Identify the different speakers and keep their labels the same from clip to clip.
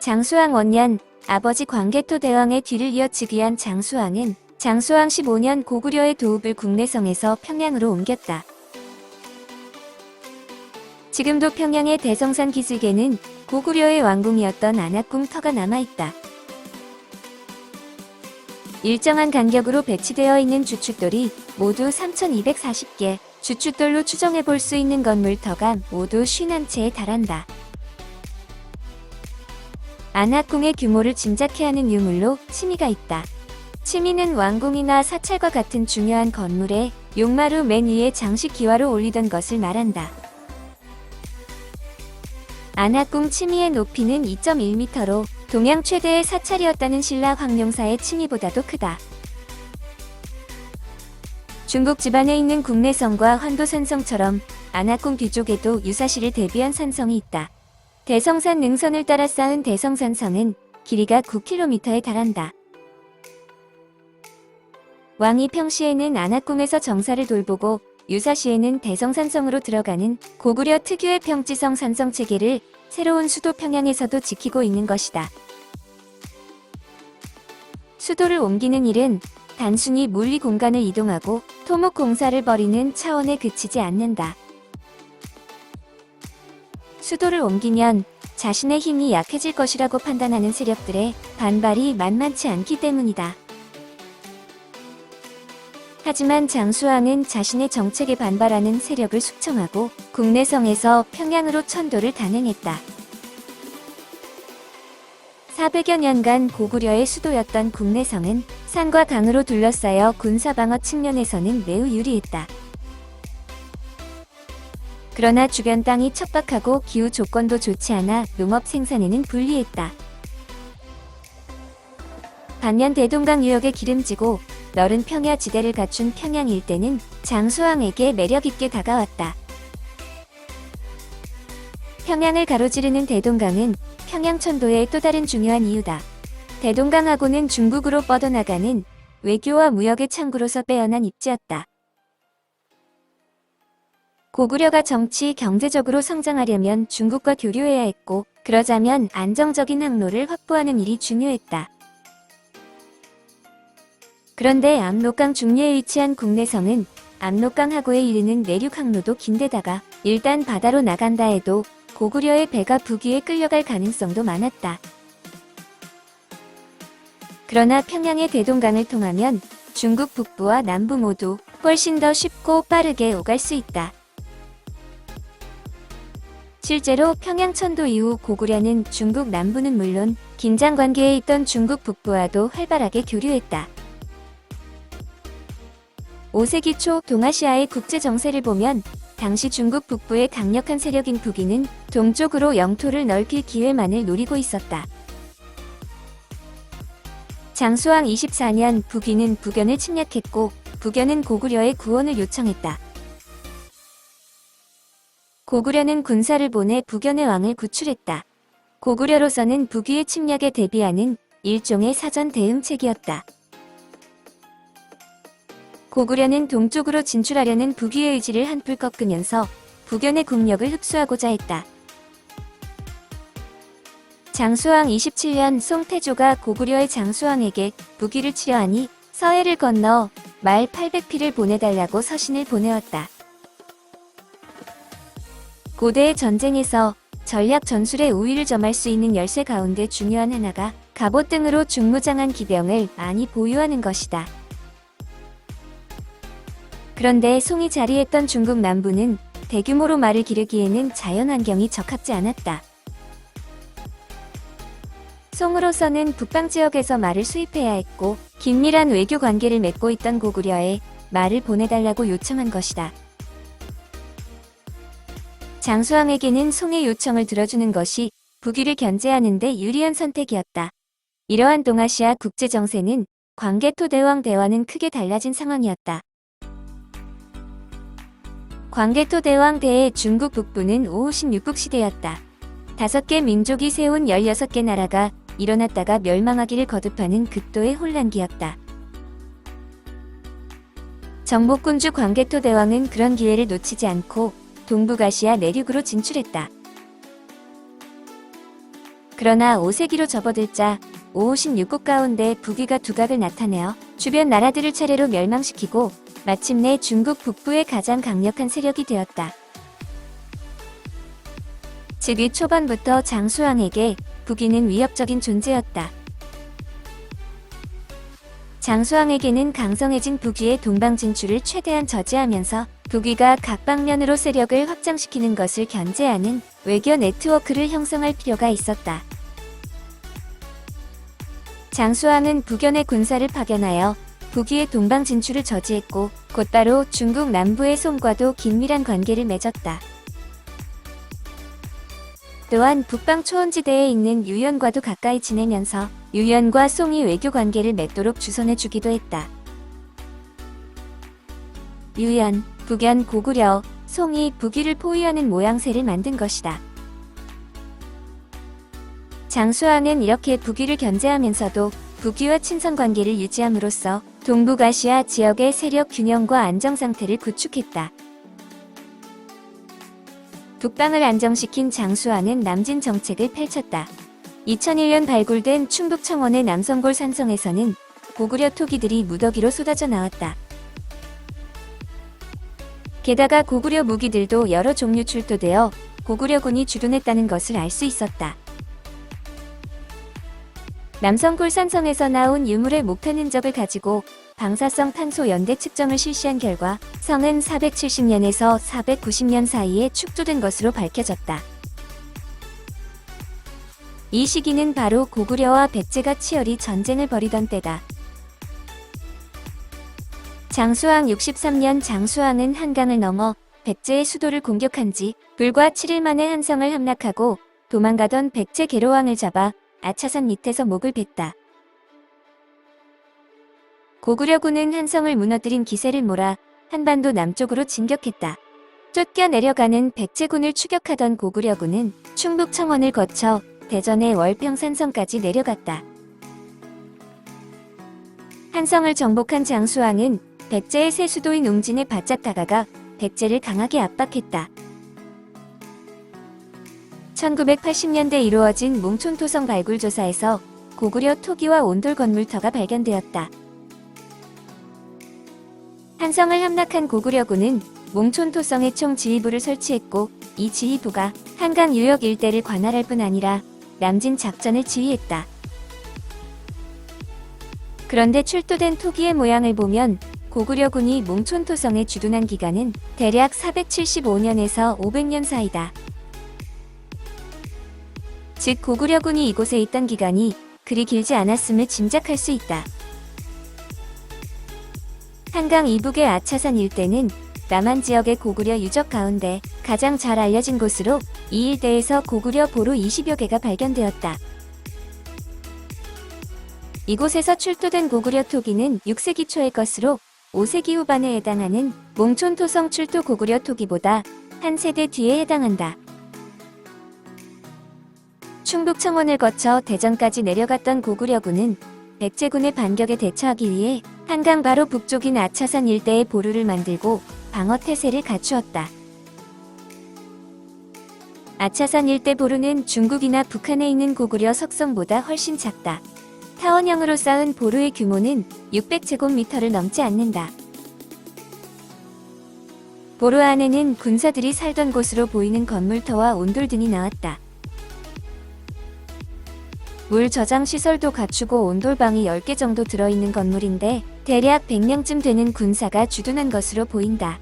Speaker 1: 장수왕 원년, 아버지 광개토 대왕의 뒤를 이어 즉위한 장수왕은 장수왕 15년 고구려의 도읍을 국내성에서 평양으로 옮겼다. 지금도 평양의 대성산 기슭에는 고구려의 왕궁이었던 안악궁 터가 남아있다. 일정한 간격으로 배치되어 있는 주춧돌이 모두 3,240개, 주춧돌로 추정해볼 수 있는 건물 터가 모두 51채에 달한다. 안악궁의 규모를 짐작케 하는 유물로 치미가 있다. 치미는 왕궁이나 사찰과 같은 중요한 건물에 용마루 맨 위에 장식 기와로 올리던 것을 말한다. 안악궁 치미의 높이는 2.1m로 동양 최대의 사찰이었다는 신라 황룡사의 치미보다도 크다. 중국 지반에 있는 국내성과 환도산성처럼 안악궁 뒤쪽에도 유사시를 대비한 산성이 있다. 대성산 능선을 따라 쌓은 대성산성은 길이가 9km에 달한다. 왕이 평시에는 안악궁에서 정사를 돌보고 유사시에는 대성산성으로 들어가는 고구려 특유의 평지성 산성 체계를 새로운 수도 평양에서도 지키고 있는 것이다. 수도를 옮기는 일은 단순히 물리 공간을 이동하고 토목 공사를 벌이는 차원에 그치지 않는다. 수도를 옮기면 자신의 힘이 약해질 것이라고 판단하는 세력들의 반발이 만만치 않기 때문이다. 하지만 장수왕은 자신의 정책에 반발하는 세력을 숙청하고 국내성에서 평양으로 천도를 단행했다. 400여 년간 고구려의 수도였던 국내성은 산과 강으로 둘러싸여 군사방어 측면에서는 매우 유리했다. 그러나 주변 땅이 척박하고 기후 조건도 좋지 않아 농업 생산에는 불리했다. 반면 대동강 유역의 기름지고 넓은 평야 지대를 갖춘 평양 일대는 장수왕에게 매력있게 다가왔다. 평양을 가로지르는 대동강은 평양천도의 또 다른 중요한 이유다. 대동강하고는 중국으로 뻗어나가는 외교와 무역의 창구로서 빼어난 입지였다. 고구려가 정치, 경제적으로 성장하려면 중국과 교류해야 했고, 그러자면 안정적인 항로를 확보하는 일이 중요했다. 그런데 압록강 중류에 위치한 국내성은 압록강 하구에 이르는 내륙 항로도 긴데다가 일단 바다로 나간다 해도 고구려의 배가 북위에 끌려갈 가능성도 많았다. 그러나 평양의 대동강을 통하면 중국 북부와 남부 모두 훨씬 더 쉽고 빠르게 오갈 수 있다. 실제로 평양천도 이후 고구려는 중국 남부는 물론 긴장 관계에 있던 중국 북부와도 활발하게 교류했다. 5세기 초 동아시아의 국제 정세를 보면 당시 중국 북부의 강력한 세력인 북위는 동쪽으로 영토를 넓힐 기회만을 노리고 있었다. 장수왕 24년 북위는 북연을 침략했고 북연은 고구려의 구원을 요청했다. 고구려는 군사를 보내 북연의 왕을 구출했다. 고구려로서는 북위의 침략에 대비하는 일종의 사전 대응책이었다. 고구려는 동쪽으로 진출하려는 북위의 의지를 한풀 꺾으면서 북연의 국력을 흡수하고자 했다. 장수왕 27년 송태조가 고구려의 장수왕에게 북위를 치려하니 서해를 건너 말 800피를 보내달라고 서신을 보내었다. 고대의 전쟁에서 전략 전술의 우위를 점할 수 있는 열쇠 가운데 중요한 하나가 갑옷 등으로 중무장한 기병을 많이 보유하는 것이다. 그런데 송이 자리했던 중국 남부는 대규모로 말을 기르기에는 자연환경이 적합지 않았다. 송으로서는 북방 지역에서 말을 수입해야 했고 긴밀한 외교 관계를 맺고 있던 고구려에 말을 보내달라고 요청한 것이다. 장수왕에게는 송의 요청을 들어주는 것이 북위를 견제하는 데 유리한 선택이었다. 이러한 동아시아 국제정세는 광개토 대왕 대와는 크게 달라진 상황이었다. 광개토 대왕 대의 중국 북부는 오후신 육국시대였다. 5개 민족이 세운 16개 나라가 일어났다가 멸망하기를 거듭하는 극도의 혼란기였다. 정복군주 광개토 대왕은 그런 기회를 놓치지 않고 동북아시아 내륙으로 진출했다. 그러나 5세기로 접어들자 556국 가운데 북위가 두각을 나타내어 주변 나라들을 차례로 멸망시키고 마침내 중국 북부의 가장 강력한 세력이 되었다. 즉위 초반부터 장수왕에게 북위는 위협적인 존재였다. 장수왕에게는 강성해진 북위의 동방 진출을 최대한 저지하면서 북위가 각 방면으로 세력을 확장시키는 것을 견제하는 외교 네트워크를 형성할 필요가 있었다. 장수왕은 북연의 군사를 파견하여 북위의 동방 진출을 저지했고 곧바로 중국 남부의 송과도 긴밀한 관계를 맺었다. 또한 북방 초원지대에 있는 유연과도 가까이 지내면서 유연과 송이 외교 관계를 맺도록 주선해주기도 했다. 유연, 북연, 고구려, 송이, 북위를 포위하는 모양새를 만든 것이다. 장수왕은 이렇게 북위를 견제하면서도 북위와 친선 관계를 유지함으로써 동북아시아 지역의 세력 균형과 안정 상태를 구축했다. 북방을 안정시킨 장수왕은 남진 정책을 펼쳤다. 2001년 발굴된 충북 청원의 남성골 산성에서는 고구려 토기들이 무더기로 쏟아져 나왔다. 게다가 고구려 무기들도 여러 종류 출토되어 고구려군이 주둔했다는 것을 알 수 있었다. 남성골 산성에서 나온 유물의 목탄 흔적을 가지고 방사성 탄소 연대 측정을 실시한 결과 성은 470년에서 490년 사이에 축조된 것으로 밝혀졌다. 이 시기는 바로 고구려와 백제가 치열히 전쟁을 벌이던 때다. 장수왕 63년 장수왕은 한강을 넘어 백제의 수도를 공격한 지 불과 7일 만에 한성을 함락하고 도망가던 백제 계로왕을 잡아 아차산 밑에서 목을 뱄다. 고구려군은 한성을 무너뜨린 기세를 몰아 한반도 남쪽으로 진격했다. 쫓겨 내려가는 백제군을 추격하던 고구려군은 충북 청원을 거쳐 대전의 월평산성까지 내려갔다. 한성을 정복한 장수왕은 백제의 새 수도인 웅진에 바짝 다가가 백제를 강하게 압박했다. 1980년대 이루어진 몽촌토성 발굴 조사에서 고구려 토기와 온돌 건물터가 발견되었다. 한성을 함락한 고구려군은 몽촌토성에 총 지휘부를 설치했고 이 지휘부가 한강 유역 일대를 관할할 뿐 아니라 남진 작전을 지휘했다. 그런데 출토된 토기의 모양을 보면 고구려군이 몽촌토성에 주둔한 기간은 대략 475년에서 500년 사이다. 즉 고구려군이 이곳에 있던 기간이 그리 길지 않았음을 짐작할 수 있다. 한강 이북의 아차산 일대는 남한 지역의 고구려 유적 가운데 가장 잘 알려진 곳으로 이 일대에서 고구려 보루 20여 개가 발견되었다. 이곳에서 출토된 고구려 토기는 6세기 초의 것으로 5세기 후반에 해당하는 몽촌토성 출토 고구려 토기보다 한 세대 뒤에 해당한다. 충북 청원을 거쳐 대전까지 내려갔던 고구려군은 백제군의 반격에 대처하기 위해 한강 바로 북쪽인 아차산 일대에 보루를 만들고 방어 태세를 갖추었다. 아차산 일대 보루는 중국이나 북한에 있는 고구려 석성보다 훨씬 작다. 타원형으로 쌓은 보루의 규모는 600제곱미터를 넘지 않는다. 보루 안에는 군사들이 살던 곳으로 보이는 건물터와 온돌 등이 나왔다. 물 저장 시설도 갖추고 온돌방이 10개 정도 들어있는 건물인데 대략 100명쯤 되는 군사가 주둔한 것으로 보인다.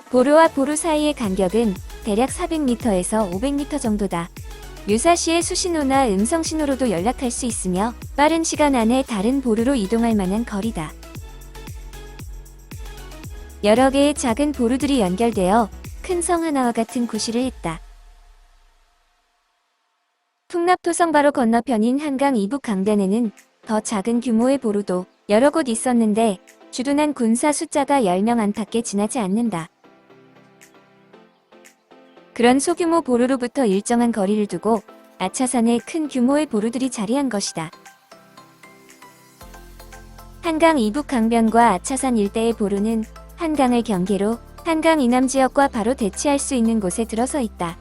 Speaker 1: 보루와 보루 사이의 간격은 대략 400m에서 500m 정도다. 유사시의 수신호나 음성신호로도 연락할 수 있으며 빠른 시간 안에 다른 보루로 이동할 만한 거리다. 여러 개의 작은 보루들이 연결되어 큰 성 하나와 같은 구실을 했다. 풍납토성 바로 건너편인 한강 이북 강변에는 더 작은 규모의 보루도 여러 곳 있었는데 주둔한 군사 숫자가 10명 안팎에 지나지 않는다. 그런 소규모 보루로부터 일정한 거리를 두고 아차산에 큰 규모의 보루들이 자리한 것이다. 한강 이북 강변과 아차산 일대의 보루는 한강을 경계로 한강 이남 지역과 바로 대치할 수 있는 곳에 들어서 있다.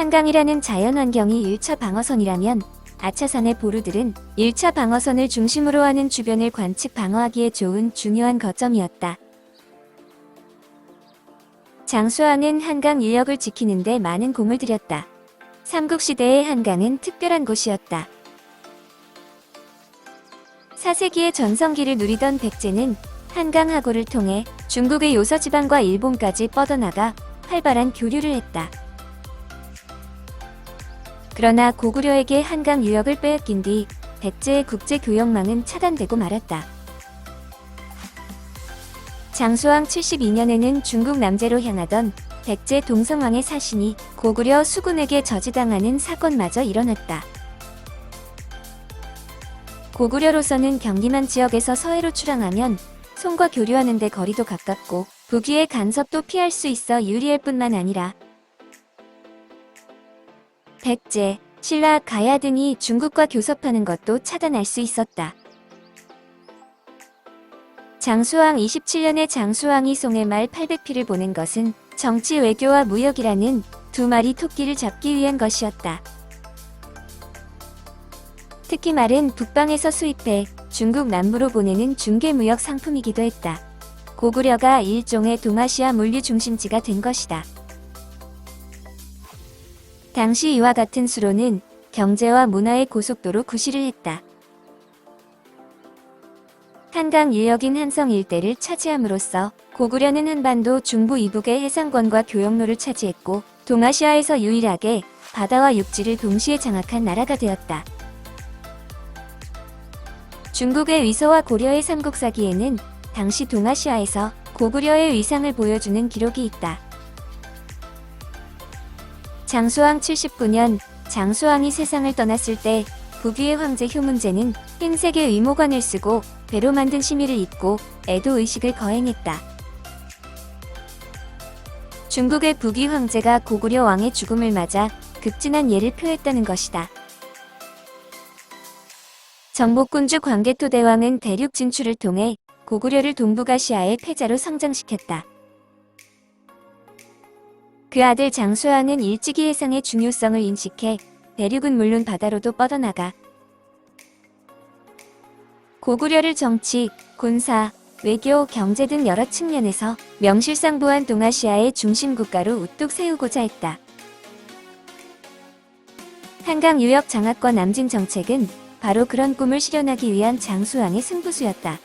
Speaker 1: 한강이라는 자연환경이 1차 방어선이라면 아차산의 보루들은 1차 방어선을 중심으로 하는 주변을 관측 방어하기에 좋은 중요한 거점이었다. 장수왕은 한강 인력을 지키는 데 많은 공을 들였다. 삼국시대의 한강은 특별한 곳이었다. 4세기의 전성기를 누리던 백제는 한강 하구를 통해 중국의 요서지방과 일본까지 뻗어나가 활발한 교류를 했다. 그러나 고구려에게 한강 유역을 빼앗긴 뒤 백제의 국제 교역망은 차단되고 말았다. 장수왕 72년에는 중국 남제로 향하던 백제 동성왕의 사신이 고구려 수군에게 저지당하는 사건마저 일어났다. 고구려로서는 경기만 지역에서 서해로 출항하면 송과 교류하는 데 거리도 가깝고 북위의 간섭도 피할 수 있어 유리할 뿐만 아니라 백제, 신라, 가야 등이 중국과 교섭하는 것도 차단할 수 있었다. 장수왕 27년에 장수왕이 송의 말 800피를 보낸 것은 정치 외교와 무역이라는 두 마리 토끼를 잡기 위한 것이었다. 특히 말은 북방에서 수입해 중국 남부로 보내는 중개무역 상품이기도 했다. 고구려가 일종의 동아시아 물류 중심지가 된 것이다. 당시 이와 같은 수로는 경제와 문화의 고속도로 구실을 했다. 한강 인력인 한성 일대를 차지함으로써 고구려는 한반도 중부 이북의 해상권과 교역로를 차지했고 동아시아에서 유일하게 바다와 육지를 동시에 장악한 나라가 되었다. 중국의 위서와 고려의 삼국사기에는 당시 동아시아에서 고구려의 위상을 보여주는 기록이 있다. 장수왕 79년 장수왕이 세상을 떠났을 때 북위의 황제 효문제는 흰색의 의모관을 쓰고 배로 만든 심의를 입고 애도의식을 거행했다. 중국의 북위 황제가 고구려 왕의 죽음을 맞아 극진한 예를 표했다는 것이다. 정복군주 광개토대왕은 대륙 진출을 통해 고구려를 동북아시아의 패자로 성장시켰다. 그 아들 장수왕은 일찍이 해상의 중요성을 인식해 대륙은 물론 바다로도 뻗어나가 고구려를 정치, 군사, 외교, 경제 등 여러 측면에서 명실상부한 동아시아의 중심 국가로 우뚝 세우고자 했다. 한강 유역 장악과 남진 정책은 바로 그런 꿈을 실현하기 위한 장수왕의 승부수였다.